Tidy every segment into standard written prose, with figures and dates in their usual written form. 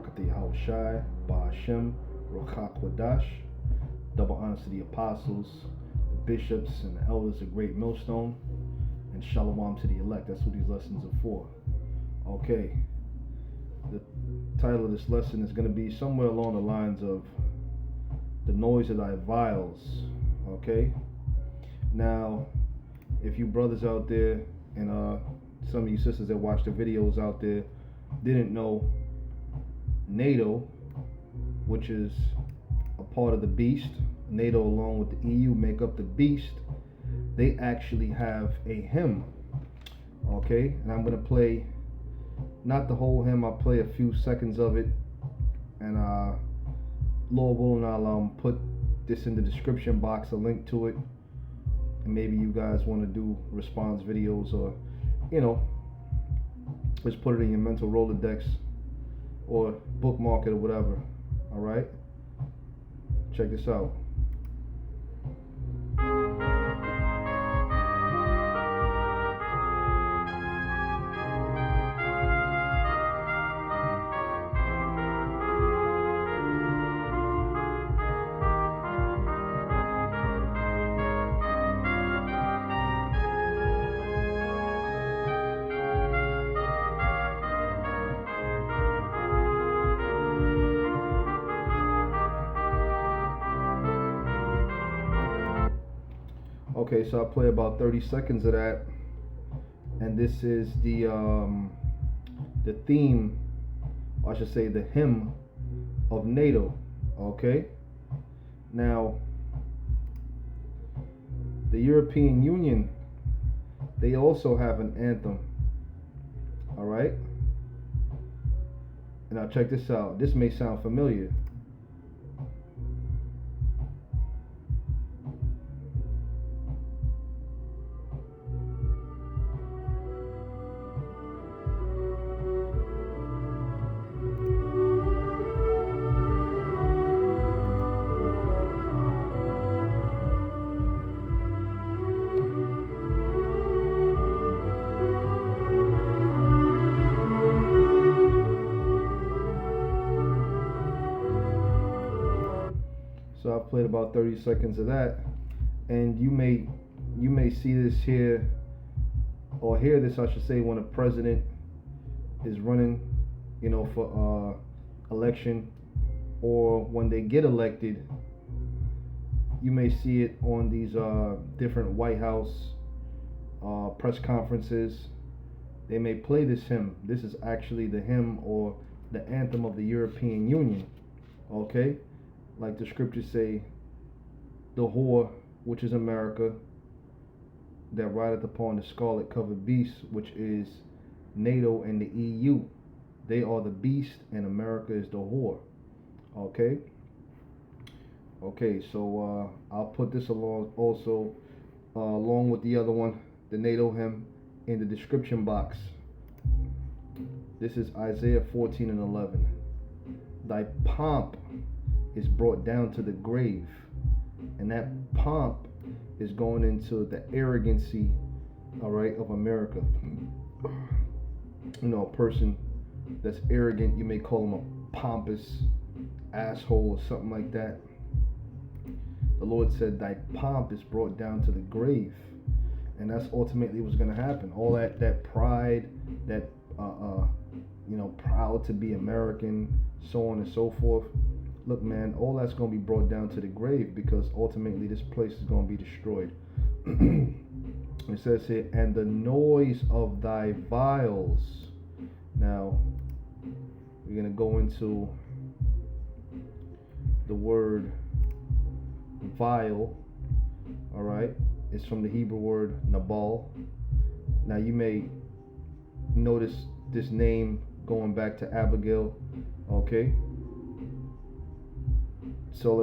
Barakati Hawashai, Ba'ashem, Ruach HaKodash. Double honors to the apostles, the bishops, and the elders of Greatmillstone, and shalom to the elect. That's what these lessons are for. Okay, the title of this lesson is going to be somewhere along the lines of the noise of thy viols. Okay, now if you brothers out there and some of you sisters that watch the videos out there didn't know, NATO, which is a part of the beast, NATO along with the EU make up the beast. They actually have a hymn. Okay, and I'm gonna play not the whole hymn. I'll play a few seconds of it, and Lord willing, I'll put this in the description box, a link to it, and maybe you guys want to do response videos, or just put it in your mental Rolodex or bookmark it or whatever. All right, check this out. Okay, so I'll play about 30 seconds of that, and this is the theme, or I should say the hymn of NATO. Okay, now the European Union, they also have an anthem. All right, and now check this out. This may sound familiar. So I've played about 30 seconds of that, and you may see this here, or hear this, I should say, when a president is running, for election, or when they get elected. You may see it on these different White House press conferences. They may play this hymn. This is actually the hymn or the anthem of the European Union. Okay, like the scriptures say, the whore, which is America, that rideth upon the scarlet covered beast, which is NATO and the EU. They are the beast, and America is the whore. Okay. Okay, so I'll put this along also along with the other one, the NATO hymn, in the description box. This is Isaiah 14 and 11. Thy pomp is brought down to the grave, and that pomp is going into the arrogancy, all right, of America. A person that's arrogant, you may call him a pompous asshole or something like that. The Lord said, thy pomp is brought down to the grave, and that's ultimately what's going to happen. All that pride, that proud to be American, so on and so forth. Look, man, all that's going to be brought down to the grave, because ultimately this place is going to be destroyed. It says here, and the noise of thy viols. Now, we're going to go into the word viol. All right, it's from the Hebrew word nabal. Now, you may notice this name going back to Abigail. Okay, so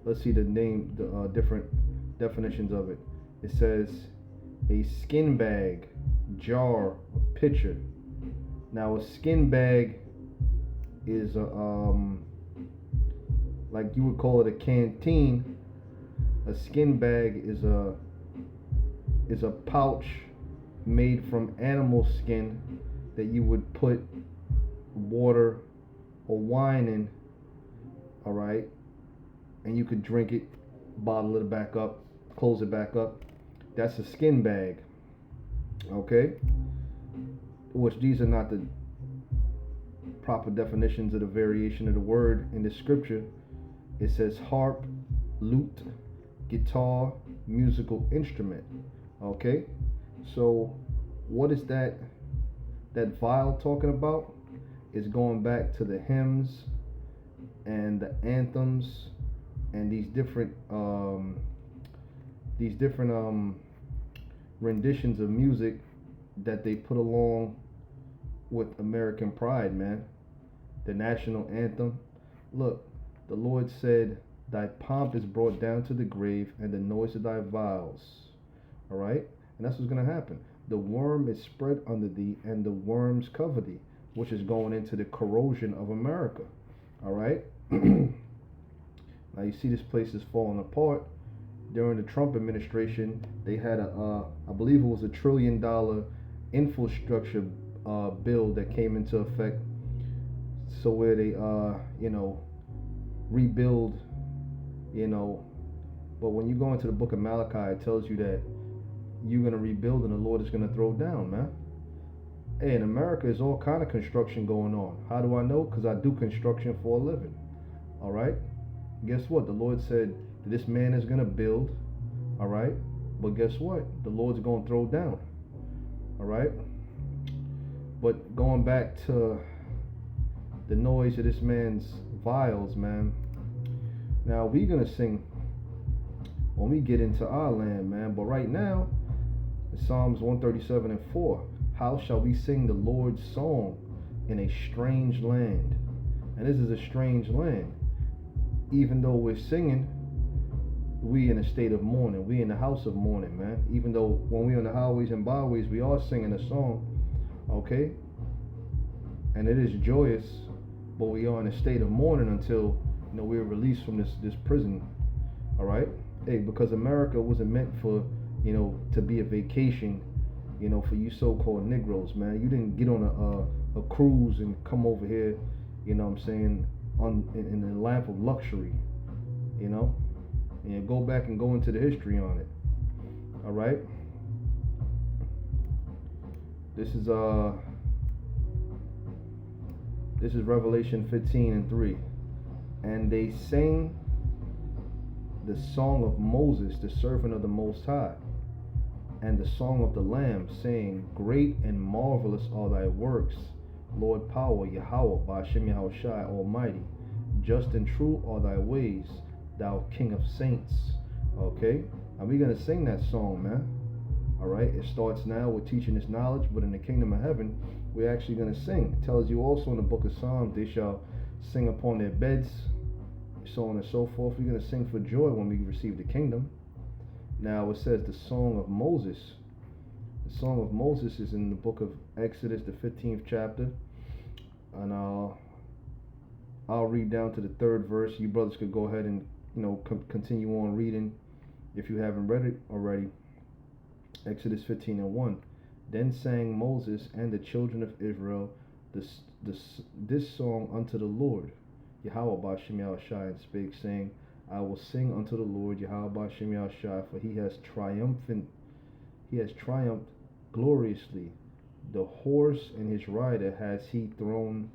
let's see the name, the different definitions of it. It says a skin bag, jar, a pitcher. Now, a skin bag is like you would call it a canteen. A skin bag is a pouch made from animal skin that you would put water or whining, all right, and you could drink it, bottle it back up, close it back up. That's a skin bag, okay? Which these are not the proper definitions of the variation of the word in the scripture. It says harp, lute, guitar, musical instrument. Okay, so what is that viol talking about? It's going back to the hymns and the anthems and these different renditions of music that they put along with American pride, man. The national anthem. Look, the Lord said, thy pomp is brought down to the grave, and the noise of thy viols. All right? And that's what's going to happen. The worm is spread under thee, and the worms cover thee, which is going into the corrosion of America. All right? Now you see this place is falling apart. During the Trump administration, they had I believe it was $1 trillion infrastructure bill that came into effect. So where they, rebuild, but when you go into the book of Malachi, it tells you that you're going to rebuild and the Lord is going to throw down, man. Hey, in America, there's all kind of construction going on. How do I know? Because I do construction for a living. All right? Guess what? The Lord said that this man is going to build. All right? But guess what? The Lord's going to throw down. All right? But going back to the noise of this man's viols, man. Now we're gonna sing when we get into our land, man. But right now, Psalms 137 and 4. How shall we sing the Lord's song in a strange land? And this is a strange land. Even though we're singing, we in a state of mourning. We in the house of mourning, man. Even though when we're on the highways and byways, we are singing a song, okay? And it is joyous, but we are in a state of mourning until we're released from this prison. All right? Hey, because America wasn't meant for to be a vacation, for you so-called Negroes, man. You didn't get on a cruise and come over here, what I'm saying, in the lamp of luxury, and go back and go into the history on it. All right? This is Revelation 15 and 3. And they sang the song of Moses, the servant of the Most High, and the song of the Lamb, saying, great and marvelous are thy works, Lord power, Yahweh, Ba'ashem Yahushai, Almighty. Just and true are thy ways, thou King of saints. Okay? And we're going to sing that song, man. All right? It starts now with teaching this knowledge, but in the kingdom of heaven, we're actually going to sing. It tells you also in the book of Psalms, they shall sing upon their beds, so on and so forth. We're going to sing for joy when we receive the kingdom. Now it says the song of Moses. The song of Moses is in the book of Exodus, the 15th chapter. And I'll read down to the 3rd verse. You brothers could go ahead and continue on reading if you haven't read it already. Exodus 15 and 1. Then sang Moses and the children of Israel this song unto the Lord, Yahweh Ba'ashem Yahushai, and spake, saying, I will sing unto the Lord, Yahweh Ba'ashem Yahushai, for he has triumphed gloriously. The horse and his rider has he thrown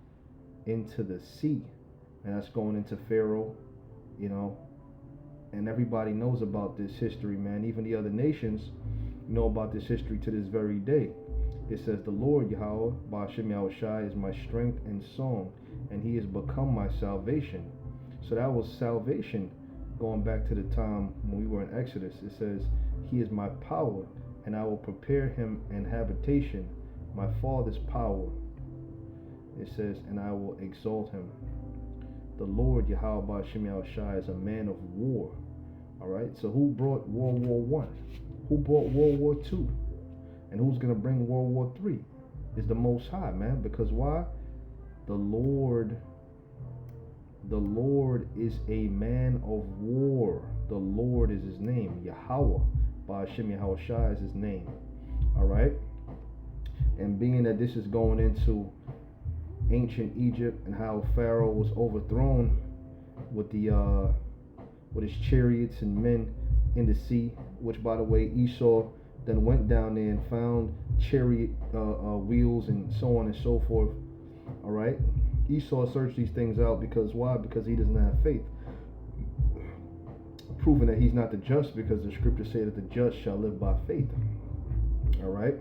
into the sea. And that's going into Pharaoh, and everybody knows about this history, man. Even the other nations know about this history to this very day. It says, the Lord Yahweh Ba'ashem Yahushai is my strength and song, and he has become my salvation. So that was salvation going back to the time when we were in Exodus. It says, he is my power, and I will prepare him an habitation, my father's power. It says, and I will exalt him. The Lord Yahweh Ba'ashem Yahushai is a man of war. All right, so who brought World War I? Who brought World War II? And who's going to bring World War III? Is the Most High, man. Because why? The Lord is a man of war. The Lord is his name. Yahweh Ba'ashem Yahushai is his name. All right. And being that this is going into ancient Egypt and how Pharaoh was overthrown with his chariots and men in the sea. Which, by the way, Esau then went down there and found chariot wheels and so on and so forth. All right, Esau searched these things out because why? Because he doesn't have faith, proving that he's not the just, because the scriptures say that the just shall live by faith. All right,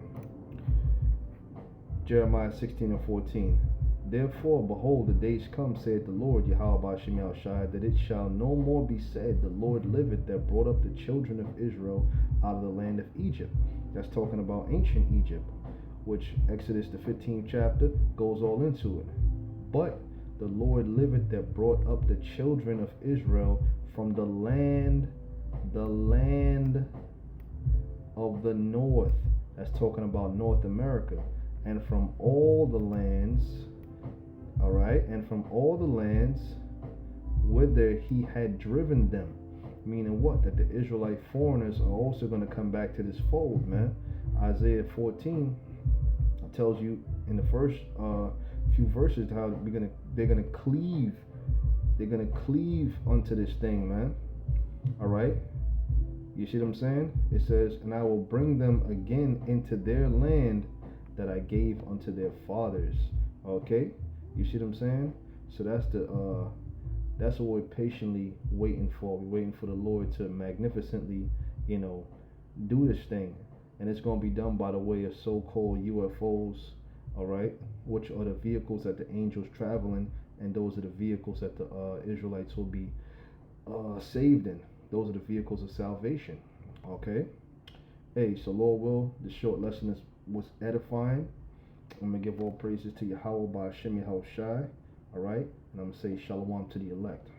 Jeremiah 16:14. Therefore, behold, the days come, saith the Lord, Yahweh Shem Shai, that it shall no more be said, the Lord liveth, that brought up the children of Israel out of the land of Egypt. That's talking about ancient Egypt, which Exodus the 15th chapter goes all into it. But the Lord liveth, that brought up the children of Israel from the land of the north. That's talking about North America, and from all the lands. All right, and from all the lands whither he had driven them. Meaning what? That the Israelite foreigners are also going to come back to this fold, man. Isaiah 14 tells you in the first few verses how they're gonna cleave unto this thing, man. All right, you see what I'm saying? It says, and I will bring them again into their land that I gave unto their fathers. Okay, you see what I'm saying? So that's what we're patiently waiting for. We're waiting for the Lord to magnificently, do this thing. And it's going to be done by the way of so-called UFOs, all right, which are the vehicles that the angels traveling, and those are the vehicles that the Israelites will be saved in. Those are the vehicles of salvation. Okay. Hey, so Lord will, this short lesson was edifying. I'm going to give all praises to Yahweh by Shem Shai. All right. And I'm going to say shalom to the elect.